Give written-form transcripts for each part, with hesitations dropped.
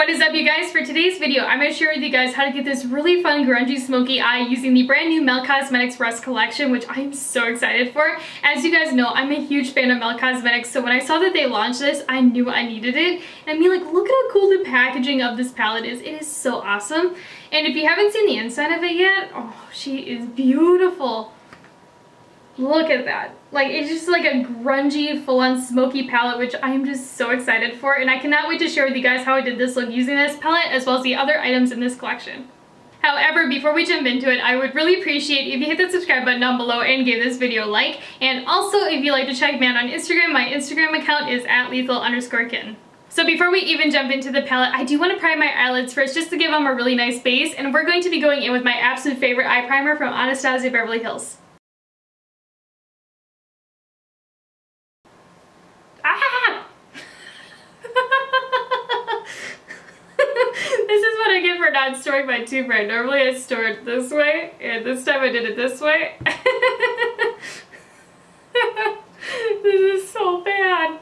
What is up, you guys? For today's video, I'm going to share with you guys how to get this really fun grungy smoky eye using the brand new Mel Cosmetics Rust collection, which I'm so excited for. As you guys know, I'm a huge fan of Mel Cosmetics, so when I saw that they launched this, I knew I needed it. And I mean, like, look at how cool the packaging of this palette is. It is so awesome. And if you haven't seen the inside of it yet, oh, she is beautiful. Look at that. Like, it's just like a grungy, full-on smoky palette, which I am just so excited for. And I cannot wait to share with you guys how I did this look using this palette, as well as the other items in this collection. However, before we jump into it, I would really appreciate if you hit that subscribe button down below and give this video a like. And also, if you'd like to check me out on Instagram, my Instagram account is @lethal_kitten. So before we even jump into the palette, I do want to prime my eyelids first just to give them a really nice base. And we're going to be going in with my absolute favorite eye primer from Anastasia Beverly Hills. This is what I get for not storing my tube right. Normally I store it this way, and this time I did it this way. This is so bad.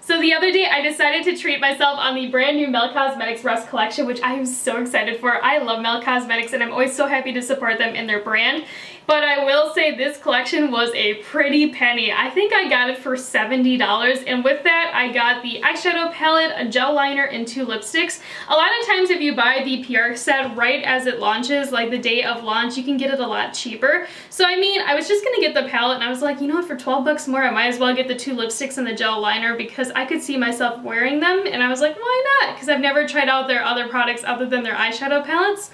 So the other day I decided to treat myself on the brand new Mel Cosmetics Rust collection, which I am so excited for. I love Mel Cosmetics and I'm always so happy to support them in their brand. But I will say this collection was a pretty penny. I think I got it for $70, and with that I got the eyeshadow palette, a gel liner, and 2 lipsticks. A lot of times if you buy the PR set right as it launches, like the day of launch, you can get it a lot cheaper. So I mean, I was just gonna get the palette and I was like, you know what, for 12 bucks more I might as well get the 2 lipsticks and the gel liner because I could see myself wearing them, and I was like, why not? Because I've never tried out their other products other than their eyeshadow palettes.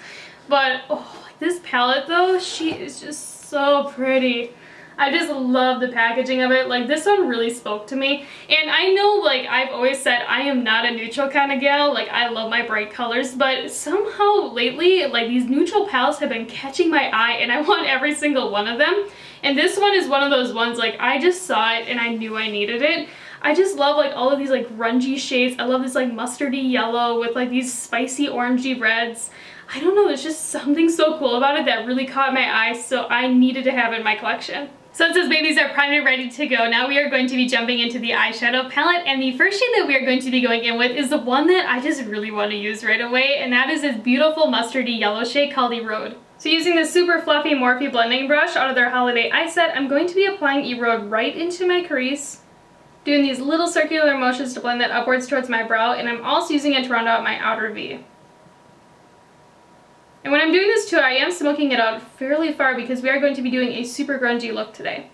But oh, this palette though, she is just so pretty. I just love the packaging of it. Like, this one really spoke to me. And I know, like, I've always said I am not a neutral kind of gal. Like, I love my bright colors, but somehow lately, like, these neutral palettes have been catching my eye and I want every single one of them. And this one is one of those ones, like, I just saw it and I knew I needed it. I just love, like, all of these, like, grungy shades. I love this, like, mustardy yellow with, like, these spicy orangey reds. I don't know, there's just something so cool about it that really caught my eye, so I needed to have it in my collection. So since those babies are primed and ready to go, now we are going to be jumping into the eyeshadow palette, and the first shade that we are going to be going in with is the one that I just really want to use right away, and that is this beautiful mustardy yellow shade called Erode. So using this super fluffy Morphe blending brush out of their holiday eye set, I'm going to be applying Erode right into my crease, doing these little circular motions to blend that upwards towards my brow, and I'm also using it to round out my outer V. And when I'm doing this too, I am smoking it out fairly far because we are going to be doing a super grungy look today.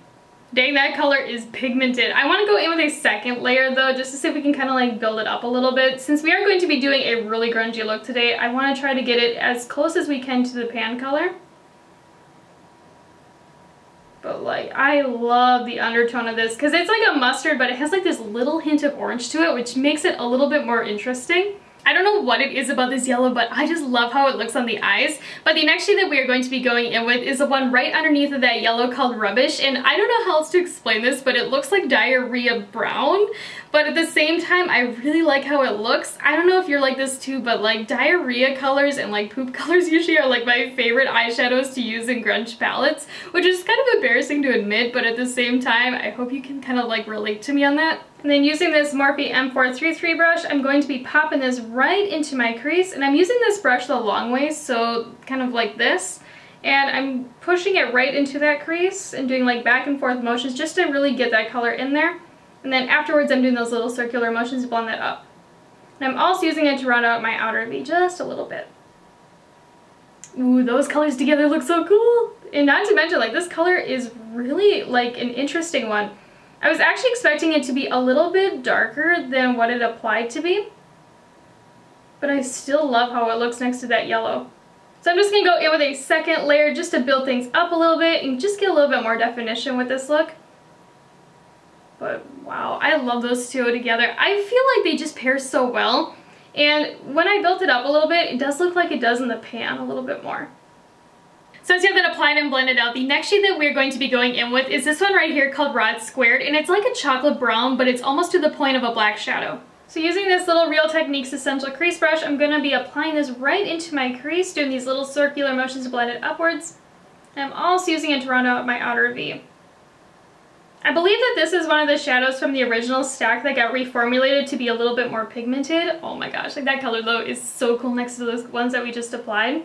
Dang, that color is pigmented. I want to go in with a second layer though, just to see if we can kind of like build it up a little bit. Since we are going to be doing a really grungy look today, I want to try to get it as close as we can to the pan color. But like, I love the undertone of this because it's like a mustard, but it has like this little hint of orange to it, which makes it a little bit more interesting. I don't know what it is about this yellow, but I just love how it looks on the eyes. But the next shade that we are going to be going in with is the one right underneath of that yellow called Rubbish. And I don't know how else to explain this, but it looks like diarrhea brown. But at the same time, I really like how it looks. I don't know if you're like this too, but like diarrhea colors and like poop colors usually are like my favorite eyeshadows to use in grunge palettes, which is kind of embarrassing to admit, but at the same time, I hope you can kind of like relate to me on that. And then using this Morphe M433 brush, I'm going to be popping this right into my crease, and I'm using this brush the long way, so kind of like this. And I'm pushing it right into that crease and doing like back and forth motions just to really get that color in there. And then afterwards I'm doing those little circular motions to blend that up. And I'm also using it to round out my outer V just a little bit. Ooh, those colors together look so cool! And not to mention, like, this color is really like an interesting one. I was actually expecting it to be a little bit darker than what it applied to be, but I still love how it looks next to that yellow. So I'm just going to go in with a second layer just to build things up a little bit and just get a little bit more definition with this look. But wow, I love those two together. I feel like they just pair so well, and when I built it up a little bit, it does look like it does in the pan a little bit more. So once you have that applied and blended out, the next shade that we're going to be going in with is this one right here called Rod Squared, and it's like a chocolate brown, but it's almost to the point of a black shadow. So using this little Real Techniques Essential Crease Brush, I'm going to be applying this right into my crease, doing these little circular motions to blend it upwards. And I'm also using it to round out my outer V. I believe that this is one of the shadows from the original stack that got reformulated to be a little bit more pigmented. Oh my gosh, like that color though is so cool next to those ones that we just applied.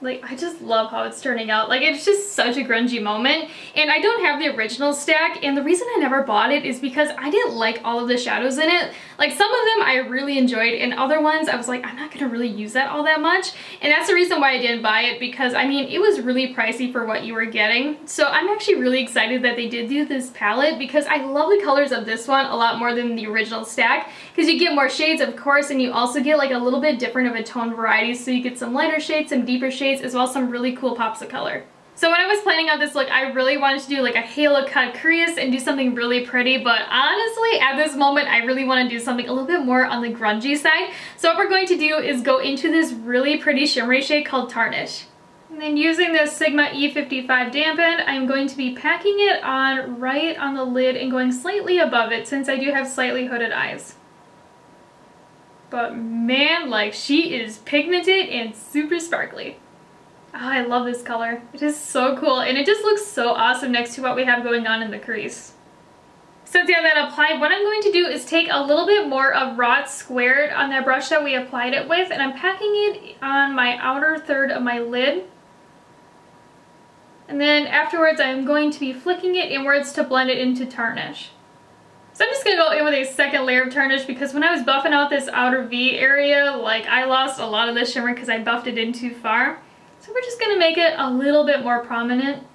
Like, I just love how it's turning out. Like, it's just such a grungy moment. And I don't have the original stack, and the reason I never bought it is because I didn't like all of the shadows in it. Like, some of them I really enjoyed, and other ones I was like, I'm not gonna really use that all that much. And that's the reason why I didn't buy it, because, I mean, it was really pricey for what you were getting. So I'm actually really excited that they did do this palette, because I love the colors of this one a lot more than the original stack, because you get more shades, of course, and you also get like a little bit different of a tone variety. So you get some lighter shades, some deeper shades, as well as some really cool pops of color. So when I was planning out this look, I really wanted to do like a halo cut crease and do something really pretty, but honestly, at this moment, I really want to do something a little bit more on the grungy side. So what we're going to do is go into this really pretty shimmery shade called Tarnish. And then using this Sigma E55 dampened, I'm going to be packing it on right on the lid and going slightly above it since I do have slightly hooded eyes. But man, like, she is pigmented and super sparkly. Oh, I love this color. It is so cool, and it just looks so awesome next to what we have going on in the crease. Since you have that applied, what I'm going to do is take a little bit more of Wrought Squared on that brush that we applied it with, and I'm packing it on my outer third of my lid. And then afterwards, I'm going to be flicking it inwards to blend it into Tarnish. So I'm just going to go in with a second layer of Tarnish, because when I was buffing out this outer V area, like, I lost a lot of the shimmer because I buffed it in too far. So we're just gonna make it a little bit more prominent.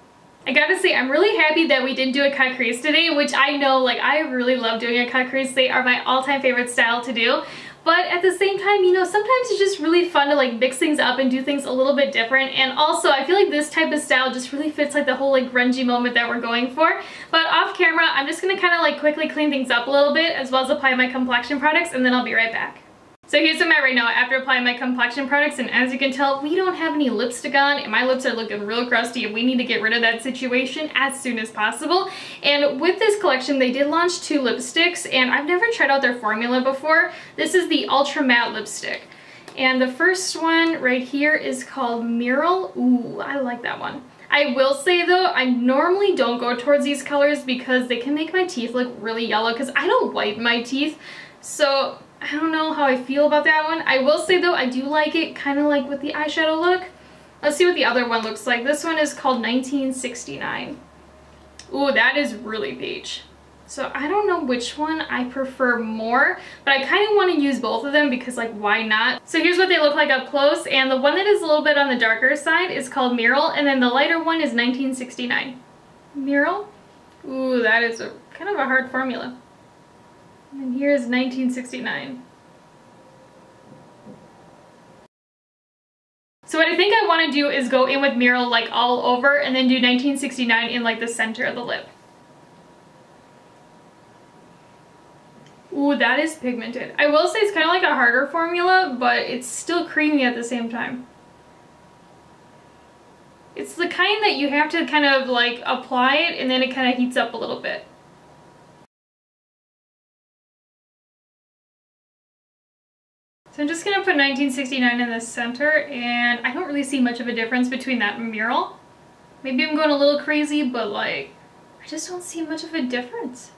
I gotta say, I'm really happy that we didn't do a cut crease today, which I know, like, I really love doing a cut crease. They are my all-time favorite style to do. But at the same time, you know, sometimes it's just really fun to like mix things up and do things a little bit different. And also, I feel like this type of style just really fits like the whole like grungy moment that we're going for. But off camera, I'm just gonna kind of like quickly clean things up a little bit, as well as apply my complexion products, and then I'll be right back. So here's where I'm at right now after applying my complexion products, and as you can tell, we don't have any lipstick on, and my lips are looking real crusty, and we need to get rid of that situation as soon as possible. And with this collection, they did launch 2 lipsticks, and I've never tried out their formula before. This is the Ultra Matte lipstick. And the first one right here is called Mural. Ooh, I like that one. I will say though, I normally don't go towards these colors because they can make my teeth look really yellow, because I don't whiten my teeth. So I don't know how I feel about that one. I will say though, I do like it kind of like with the eyeshadow look. Let's see what the other one looks like. This one is called 1969. Ooh, that is really peach. So I don't know which one I prefer more, but I kind of want to use both of them because like, why not? So here's what they look like up close, and the one that is a little bit on the darker side is called Mural, and then the lighter one is 1969. Mural? Ooh, that is a kind of a hard formula. And here's 1969. So what I think I want to do is go in with Mural like all over, and then do 1969 in like the center of the lip. Ooh, that is pigmented. I will say it's kind of like a harder formula, but it's still creamy at the same time. It's the kind that you have to kind of like apply it, and then it kind of heats up a little bit. So I'm just going to put 1969 in the center, and I don't really see much of a difference between that and Mural. Maybe I'm going a little crazy, but like, I just don't see much of a difference.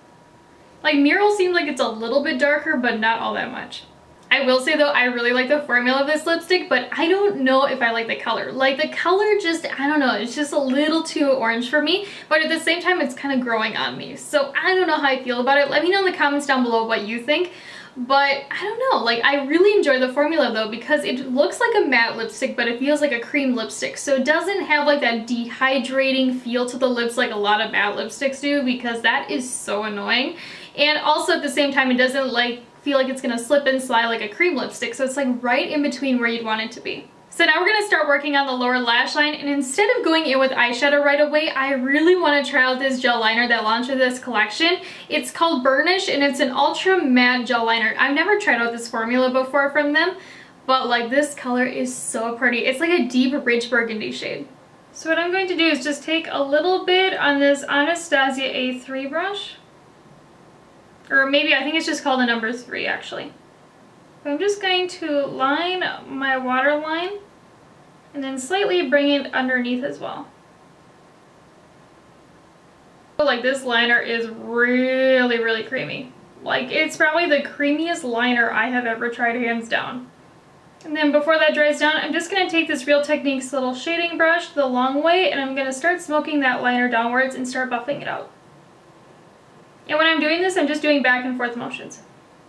Like, Mural seems like it's a little bit darker, but not all that much. I will say though, I really like the formula of this lipstick, but I don't know if I like the color. Like, the color just, I don't know, it's just a little too orange for me, but at the same time, it's kind of growing on me. So I don't know how I feel about it. Let me know in the comments down below what you think. But I don't know, like, I really enjoy the formula though, because it looks like a matte lipstick, but it feels like a cream lipstick. So it doesn't have like that dehydrating feel to the lips like a lot of matte lipsticks do, because that is so annoying. And also at the same time, it doesn't like feel like it's gonna slip and slide like a cream lipstick. So it's like right in between where you'd want it to be. So now we're going to start working on the lower lash line, and instead of going in with eyeshadow right away, I really want to try out this gel liner that launched with this collection. It's called Burnish, and it's an ultra matte gel liner. I've never tried out this formula before from them, but like, this color is so pretty. It's like a deep rich burgundy shade. So what I'm going to do is just take a little bit on this Anastasia A3 brush, or maybe I think it's just called the number 3 actually. I'm just going to line my waterline and then slightly bring it underneath as well. Like this liner is really, really creamy. Like it's probably the creamiest liner I have ever tried, hands down. And then before that dries down, I'm just going to take this Real Techniques little shading brush the long way, and I'm going to start smoking that liner downwards and start buffing it out. And when I'm doing this, I'm just doing back and forth motions.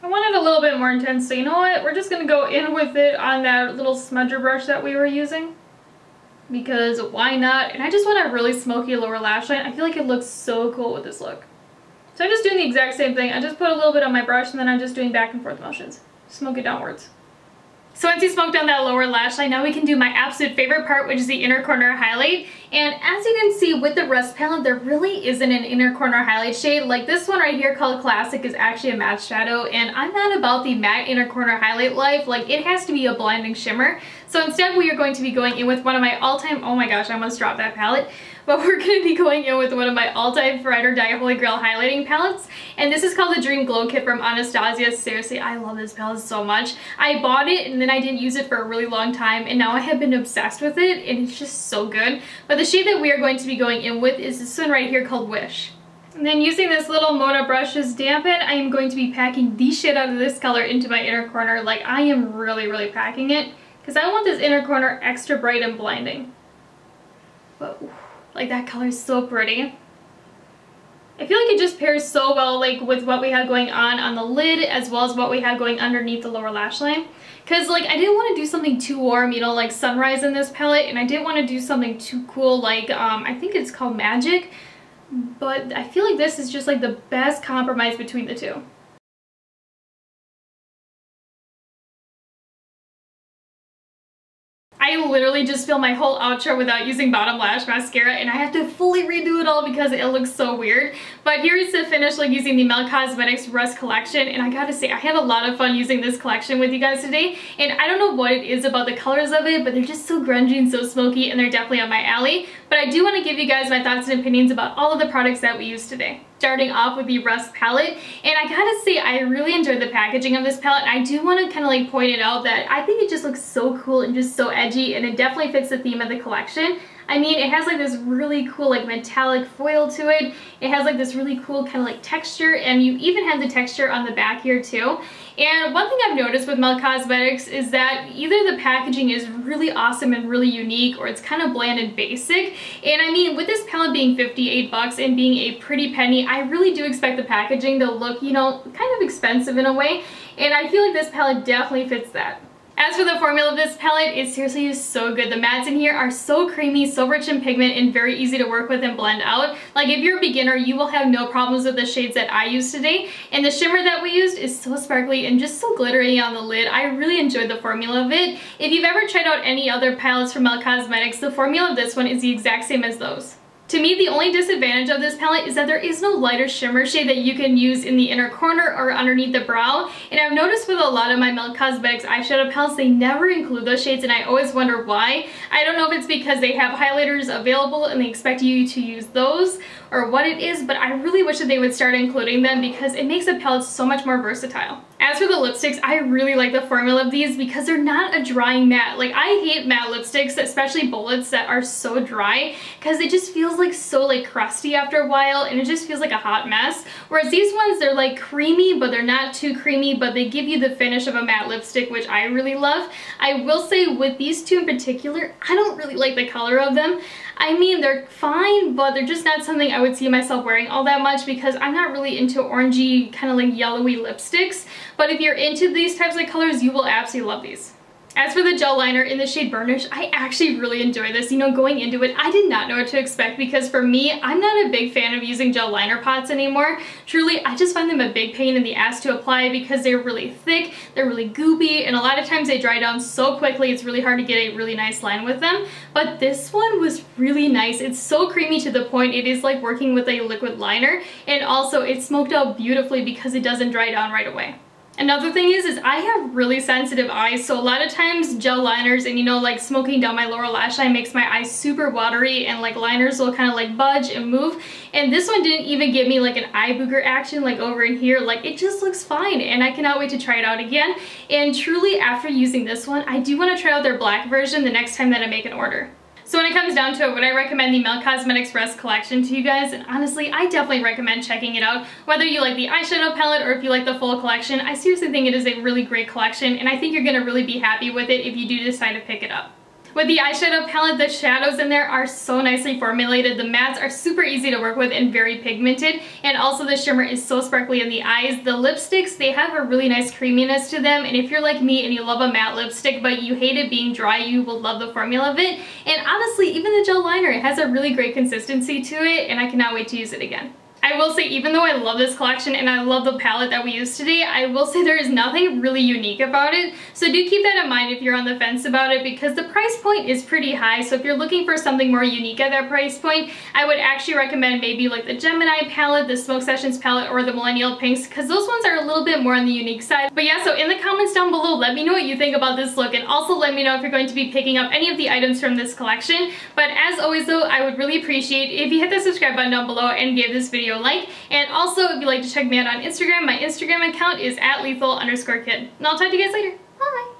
I want it a little bit more intense, so you know what? We're just going to go in with it on that little smudger brush that we were using. Because why not? And I just want a really smoky lower lash line. I feel like it looks so cool with this look. So I'm just doing the exact same thing. I just put a little bit on my brush, and then I'm just doing back and forth motions. Smoke it downwards. So once you smoked down that lower lash line, now we can do my absolute favorite part, which is the inner corner highlight. And as you can see with the Rust palette, there really isn't an inner corner highlight shade. Like this one right here called Classic is actually a matte shadow, and I'm not about the matte inner corner highlight life. Like it has to be a blinding shimmer. So instead we are going to be going in with one of my all-time, oh my gosh, I almost dropped that palette. But we're going to be going in with one of my all-time Ride or Die Holy Grail highlighting palettes. And this is called the Dream Glow Kit from Anastasia. Seriously, I love this palette so much. I bought it and then I didn't use it for a really long time, and now I have been obsessed with it, and it's just so good. But the shade that we are going to be going in with is this one right here called Wish. And then using this little Mona brush as dampen, I am going to be packing the shit out of this color into my inner corner. Like I am really, really packing it because I want this inner corner extra bright and blinding. But like that color is so pretty. I feel like it just pairs so well like with what we had going on the lid as well as what we had going underneath the lower lash line. Because like I didn't want to do something too warm, you know, like Sunrise in this palette, and I didn't want to do something too cool like I think it's called Magic. But I feel like this is just like the best compromise between the two. I literally just filmed my whole outro without using bottom lash mascara, and I have to fully redo it all because it looks so weird. But here is the finish like using the Mel Cosmetics Rust collection, and I gotta say I had a lot of fun using this collection with you guys today. And I don't know what it is about the colors of it, but they're just so grungy and so smoky, and they're definitely up my alley. But I do want to give you guys my thoughts and opinions about all of the products that we used today. Starting off with the Rust palette, and I gotta say I really enjoyed the packaging of this palette. I do want to kind of like point it out that I think it just looks so cool and just so edgy, and it definitely fits the theme of the collection. I mean, it has like this really cool like metallic foil to it. It has like this really cool kind of like texture, and you even have the texture on the back here too. And one thing I've noticed with Mel Cosmetics is that either the packaging is really awesome and really unique, or it's kind of bland and basic. And I mean, with this palette being 58 bucks and being a pretty penny, I really do expect the packaging to look, you know, kind of expensive in a way. And I feel like this palette definitely fits that. As for the formula of this palette, it seriously is so good. The mattes in here are so creamy, so rich in pigment, and very easy to work with and blend out. Like if you're a beginner, you will have no problems with the shades that I used today. And the shimmer that we used is so sparkly and just so glittery on the lid. I really enjoyed the formula of it. If you've ever tried out any other palettes from Mel Cosmetics, the formula of this one is the exact same as those. To me, the only disadvantage of this palette is that there is no lighter shimmer shade that you can use in the inner corner or underneath the brow. And I've noticed with a lot of my Mel Cosmetics eyeshadow palettes, they never include those shades, and I always wonder why. I don't know if it's because they have highlighters available and they expect you to use those, or what it is, but I really wish that they would start including them because it makes the palette so much more versatile. As for the lipsticks, I really like the formula of these because they're not a drying matte. Like I hate matte lipsticks, especially bullets that are so dry, because it just feels like so like crusty after a while, and it just feels like a hot mess. Whereas these ones, they're like creamy, but they're not too creamy, but they give you the finish of a matte lipstick, which I really love. I will say with these two in particular, I don't really like the color of them. I mean, they're fine, but they're just not something I would see myself wearing all that much because I'm not really into orangey, kind of like yellowy lipsticks. But if you're into these types of colors, you will absolutely love these. As for the gel liner in the shade Burnish, I actually really enjoy this. You know, going into it, I did not know what to expect because for me, I'm not a big fan of using gel liner pots anymore. Truly, I just find them a big pain in the ass to apply because they're really thick, they're really goopy, and a lot of times they dry down so quickly, it's really hard to get a really nice line with them. But this one was really nice. It's so creamy to the point it is like working with a liquid liner, and also it smoked out beautifully because it doesn't dry down right away. Another thing is I have really sensitive eyes, so a lot of times gel liners and, you know, like smoking down my lower lash line makes my eyes super watery, and like liners will kind of like budge and move. And this one didn't even give me like an eye booger action like over in here. Like it just looks fine, and I cannot wait to try it out again. And truly, after using this one, I do want to try out their black version the next time that I make an order. So when it comes down to it, would I recommend the Melt Cosmetics Rest collection to you guys? And honestly, I definitely recommend checking it out. Whether you like the eyeshadow palette or if you like the full collection, I seriously think it is a really great collection, and I think you're gonna really be happy with it if you do decide to pick it up. With the eyeshadow palette, the shadows in there are so nicely formulated. The mattes are super easy to work with and very pigmented, and also the shimmer is so sparkly in the eyes. The lipsticks, they have a really nice creaminess to them, and if you're like me and you love a matte lipstick but you hate it being dry, you will love the formula of it. And honestly, even the gel liner, it has a really great consistency to it, and I cannot wait to use it again. I will say, even though I love this collection and I love the palette that we used today, I will say there is nothing really unique about it. So do keep that in mind if you're on the fence about it, because the price point is pretty high. So if you're looking for something more unique at that price point, I would actually recommend maybe like the Gemini palette, the Smoke Sessions palette, or the Millennial Pinks, because those ones are a little bit more on the unique side. But yeah, so in the comments down below, let me know what you think about this look, and also let me know if you're going to be picking up any of the items from this collection. But as always though, I would really appreciate if you hit the subscribe button down below and give this video a like. And also, if you'd like to check me out on Instagram, my Instagram account is @lethal_kid. And I'll talk to you guys later. Bye!